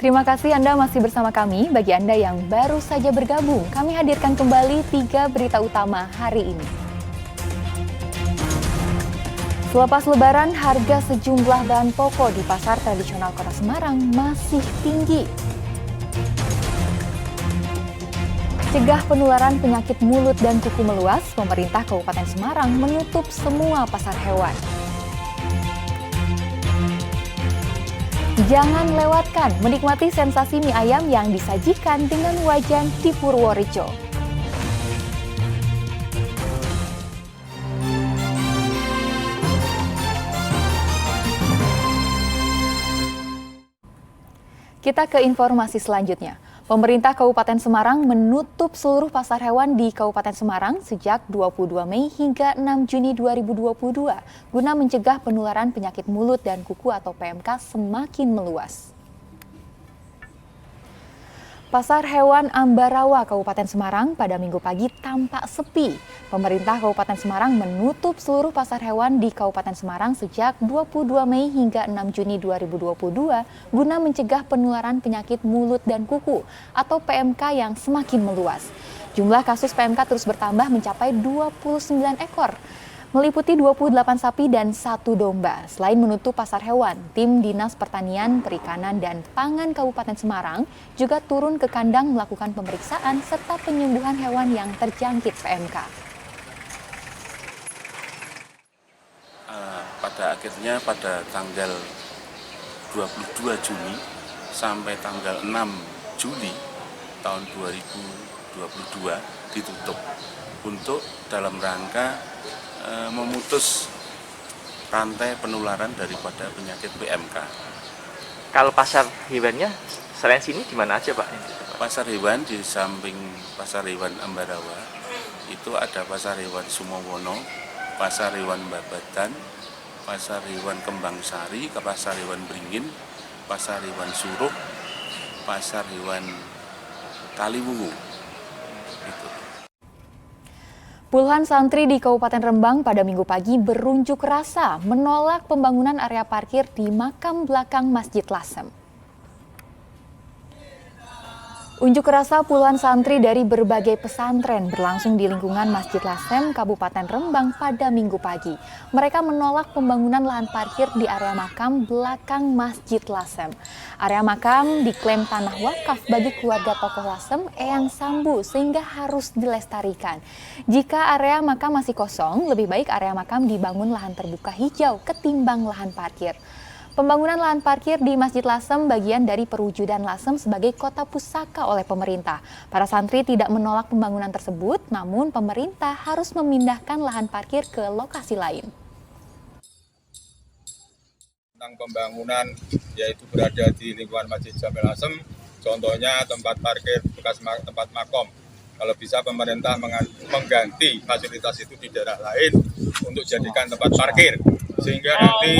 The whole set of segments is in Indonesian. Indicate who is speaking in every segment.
Speaker 1: Terima kasih Anda masih bersama kami. Bagi Anda yang baru saja bergabung, kami hadirkan kembali 3 berita utama hari ini. Selepas Lebaran, harga sejumlah bahan pokok di pasar tradisional Kota Semarang masih tinggi. Cegah penularan penyakit mulut dan kuku meluas, pemerintah Kabupaten Semarang menutup semua pasar hewan. Jangan lewatkan menikmati sensasi mie ayam yang disajikan dengan wajan di Purworejo. Kita ke informasi selanjutnya. Pemerintah Kabupaten Semarang menutup seluruh pasar hewan di Kabupaten Semarang sejak 22 Mei hingga 6 Juni 2022 guna mencegah penularan penyakit mulut dan kuku atau PMK semakin meluas. Pasar hewan Ambarawa Kabupaten Semarang pada Minggu pagi tampak sepi. Pemerintah Kabupaten Semarang menutup seluruh pasar hewan di Kabupaten Semarang sejak 22 Mei hingga 6 Juni 2022 guna mencegah penularan penyakit mulut dan kuku atau PMK yang semakin meluas. Jumlah kasus PMK terus bertambah mencapai 29 ekor. Meliputi 28 sapi dan 1 domba. Selain menutup pasar hewan, tim Dinas Pertanian, Perikanan, dan Pangan Kabupaten Semarang juga turun ke kandang melakukan pemeriksaan serta penyembuhan hewan yang terjangkit PMK.
Speaker 2: Pada akhirnya pada tanggal 22 Juni sampai tanggal 6 Juli tahun 2022 ditutup untuk dalam rangka memutus rantai penularan daripada penyakit PMK.
Speaker 3: Kalau pasar hewannya selain sini di mana aja Pak?
Speaker 2: Pasar hewan di samping pasar hewan Ambarawa itu ada pasar hewan Sumowono, pasar hewan Babatan, pasar hewan Kembang Sari, pasar hewan Beringin, pasar hewan Suruh, pasar hewan Kaliwungu. Itu.
Speaker 1: Puluhan santri di Kabupaten Rembang pada Minggu pagi berunjuk rasa menolak pembangunan area parkir di makam belakang Masjid Lasem. Unjuk rasa puluhan santri dari berbagai pesantren berlangsung di lingkungan Masjid Lasem, Kabupaten Rembang pada Minggu pagi. Mereka menolak pembangunan lahan parkir di area makam belakang Masjid Lasem. Area makam diklaim tanah wakaf bagi keluarga tokoh Lasem, Eyang Sambu, sehingga harus dilestarikan. Jika area makam masih kosong, lebih baik area makam dibangun lahan terbuka hijau ketimbang lahan parkir. Pembangunan lahan parkir di Masjid Lasem bagian dari perwujudan Lasem sebagai kota pusaka oleh pemerintah. Para santri tidak menolak pembangunan tersebut, namun pemerintah harus memindahkan lahan parkir ke lokasi lain.
Speaker 4: Tentang pembangunan yaitu berada di lingkungan Masjid Jami Lasem, contohnya tempat parkir bekas tempat makom. Kalau bisa pemerintah mengganti fasilitas itu di daerah lain untuk jadikan tempat parkir. Sehingga nanti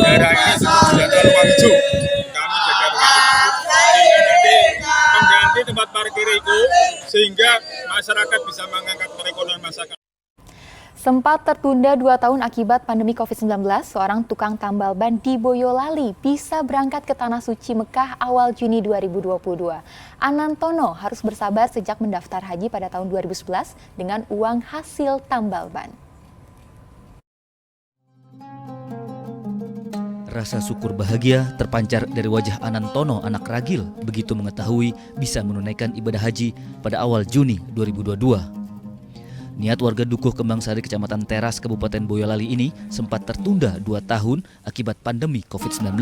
Speaker 4: daerah ini tidak terlalu maju. Kami jaga sehingga nanti mengganti tempat parkir itu sehingga masyarakat bisa mengangkat perekonomian masyarakat.
Speaker 1: Sempat tertunda 2 tahun akibat pandemi COVID-19, seorang tukang tambal ban di Boyolali bisa berangkat ke Tanah Suci Mekah awal Juni 2022. Anantono harus bersabar sejak mendaftar haji pada tahun 2011 dengan uang hasil tambal ban.
Speaker 5: Rasa syukur bahagia terpancar dari wajah Anantono, anak ragil, begitu mengetahui bisa menunaikan ibadah haji pada awal Juni 2022. Niat warga Dukuh Kembang Sari, Kecamatan Teras, Kabupaten Boyolali ini sempat tertunda 2 tahun akibat pandemi COVID-19.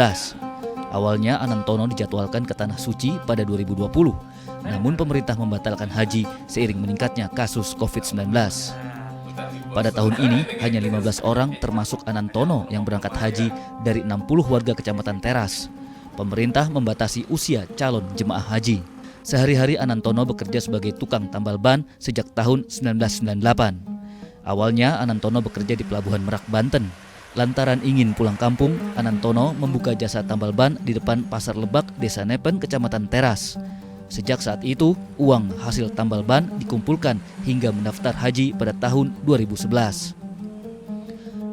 Speaker 5: Awalnya Anantono dijadwalkan ke Tanah Suci pada 2020, namun pemerintah membatalkan haji seiring meningkatnya kasus COVID-19. Pada tahun ini, hanya 15 orang termasuk Anantono yang berangkat haji dari 60 warga Kecamatan Teras. Pemerintah membatasi usia calon jemaah haji. Sehari-hari Anantono bekerja sebagai tukang tambal ban sejak tahun 1998. Awalnya Anantono bekerja di Pelabuhan Merak, Banten. Lantaran ingin pulang kampung, Anantono membuka jasa tambal ban di depan Pasar Lebak, Desa Nepen, Kecamatan Teras. Sejak saat itu, uang hasil tambal ban dikumpulkan hingga mendaftar haji pada tahun 2011.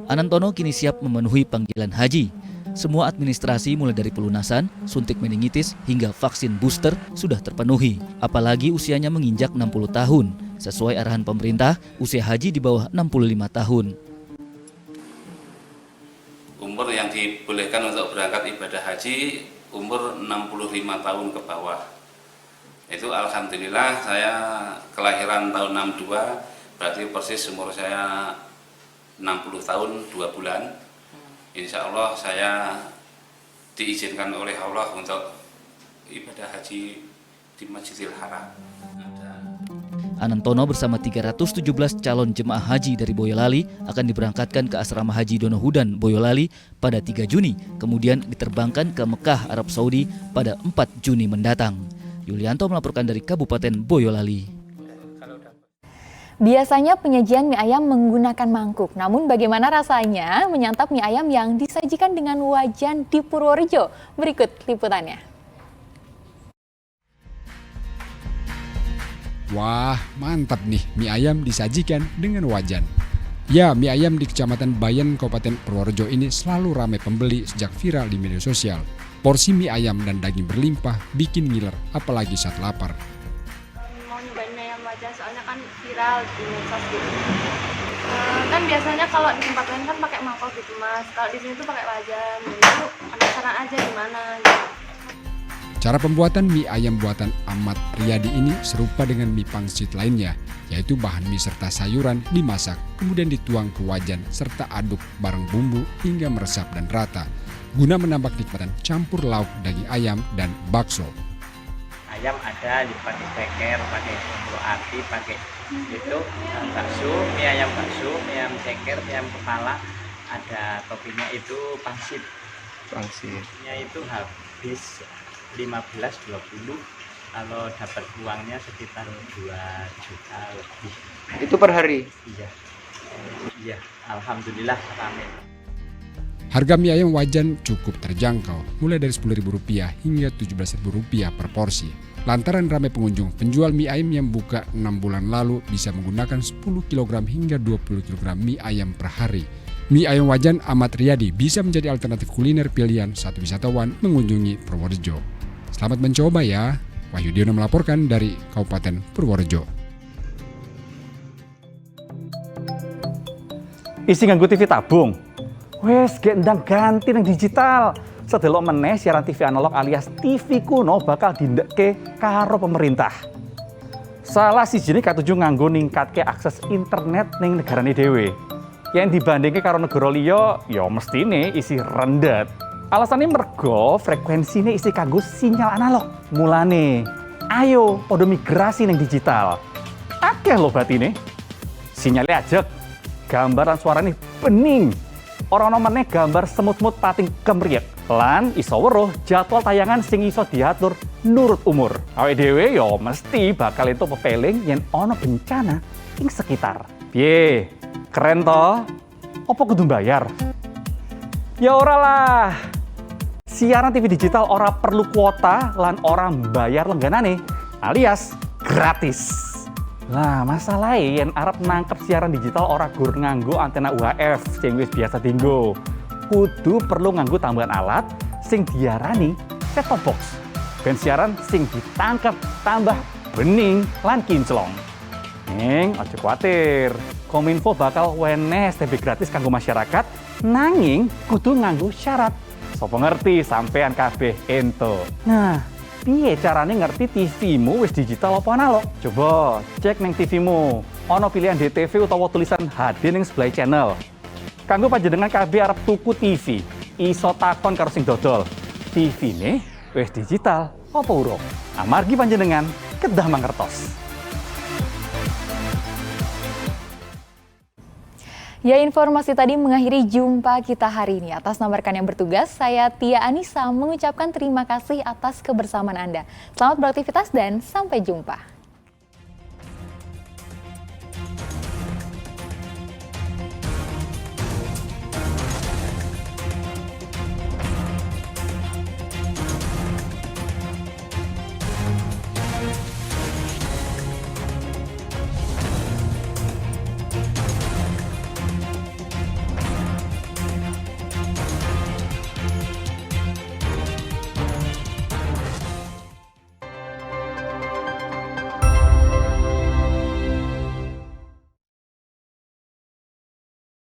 Speaker 5: Anantono kini siap memenuhi panggilan haji. semua administrasi mulai dari pelunasan, suntik meningitis, hingga vaksin booster sudah terpenuhi. Apalagi usianya menginjak 60 tahun. Sesuai arahan pemerintah, usia haji di bawah 65 tahun.
Speaker 2: Umur yang dibolehkan untuk berangkat ibadah haji umur 65 tahun ke bawah. Itu alhamdulillah saya kelahiran tahun 62, berarti persis umur saya 60 tahun 2 bulan. Insya Allah saya diizinkan oleh Allah untuk ibadah haji di Masjidil Haram.
Speaker 5: Anantono bersama 317 calon jemaah haji dari Boyolali akan diberangkatkan ke Asrama Haji Donohudan, Boyolali pada 3 Juni, kemudian diterbangkan ke Mekah, Arab Saudi pada 4 Juni mendatang. Yulianto melaporkan dari Kabupaten Boyolali.
Speaker 1: Biasanya penyajian mie ayam menggunakan mangkuk, namun bagaimana rasanya menyantap mie ayam yang disajikan dengan wajan di Purworejo? Berikut liputannya.
Speaker 6: Wah, mantap nih, mie ayam disajikan dengan wajan. Ya, mie ayam di Kecamatan Bayan, Kabupaten Purworejo ini selalu ramai pembeli sejak viral di media sosial. Porsi mie ayam dan daging berlimpah bikin ngiler, apalagi saat lapar.
Speaker 7: Mau nyobain mie ayam wajan soalnya kan viral di medsos gitu. Kan biasanya kalau di tempat lain kan pakai mangkok gitu mas. Kalau di sini tuh pakai wajan. Itu penasaran aja gimana gitu.
Speaker 6: Cara pembuatan mie ayam buatan Ahmad Riyadi ini serupa dengan mie pangsit lainnya, yaitu bahan mie serta sayuran dimasak, kemudian dituang ke wajan serta aduk bareng bumbu hingga meresap dan rata, guna menambah kenikmatan campur lauk daging ayam dan bakso.
Speaker 3: Ayam ada dipakai ceker, pakai bumbu ati, pakai itu bakso, mie ayam ceker, mie ayam kepala, ada toppingnya itu pangsit. Pangsitnya itu habis 15-20, kalau dapat uangnya sekitar 2 juta lebih.
Speaker 8: Itu per hari?
Speaker 3: Iya, alhamdulillah ramai.
Speaker 6: Harga mie ayam wajan cukup terjangkau, mulai dari Rp10.000 hingga Rp17.000 per porsi. Lantaran ramai pengunjung, penjual mie ayam yang buka 6 bulan lalu bisa menggunakan 10 kg hingga 20 kg mie ayam per hari. Mie ayam wajan Ahmad Riyadi bisa menjadi alternatif kuliner pilihan saat wisatawan mengunjungi Purworejo. Selamat mencoba ya. Wahyu Diono melaporkan dari Kabupaten Purworejo.
Speaker 9: Isi nganggo TV tabung. Wes gendang ganti nang digital. Sedelok meneh siaran TV analog alias TV kuno bakal dindekke karo pemerintah. Salah sijine katuju nganggo ningkatke akses internet ning negarane dhewe. Yang dibandingke karo negara liya, ya mestine isi rendet. Alasannya mergo frekuensine isi kanggo sinyal analog. Mulane, ayo podo migrasi ning digital. Akeh lho batine. Sinyalnya ajek, gambar lan suarane bening. Ora ono meneh gambar semut-semut pating kemriyek. Lan iso weruh jadwal tayangan sing iso diatur nurut umur. Awake dhewe ya mesti bakal entuk pepeling yen ono bencana ing sekitar. Piye? Keren toh? Apa kudu bayar? Ya ora lah. Siaran TV digital ora perlu kuota lan ora bayar langganane, alias gratis. Lah masalahnya yen arep nangkep siaran digital ora gur nganggo antena UHF sing wis biasa dienggo. Kudu perlu nganggo tambahan alat sing diarani set-top box. Ben siaran sing ditangkep tambah bening lan kinclong. Ning aja kuwatir. Kominfo bakal weneh STB gratis kanggo masyarakat, nanging kudu nganggo syarat. Sopo ngerti sampean kabeh ento. Nah, piye carane ngerti TV-mu wis digital apa analog? Coba cek neng TV-mu. Ono pilihan DTV utawa tulisan HD ning sebelah channel. Kanggo panjenengan kabeh arep tuku TV, iso takon karo sing dodol. TV-ne wis digital apa urung? Amargi panjenengan kedah mangertos.
Speaker 1: Ya, informasi tadi mengakhiri jumpa kita hari ini. Atas nama rekan yang bertugas, saya Tia Anissa mengucapkan terima kasih atas kebersamaan Anda. Selamat beraktivitas dan sampai jumpa.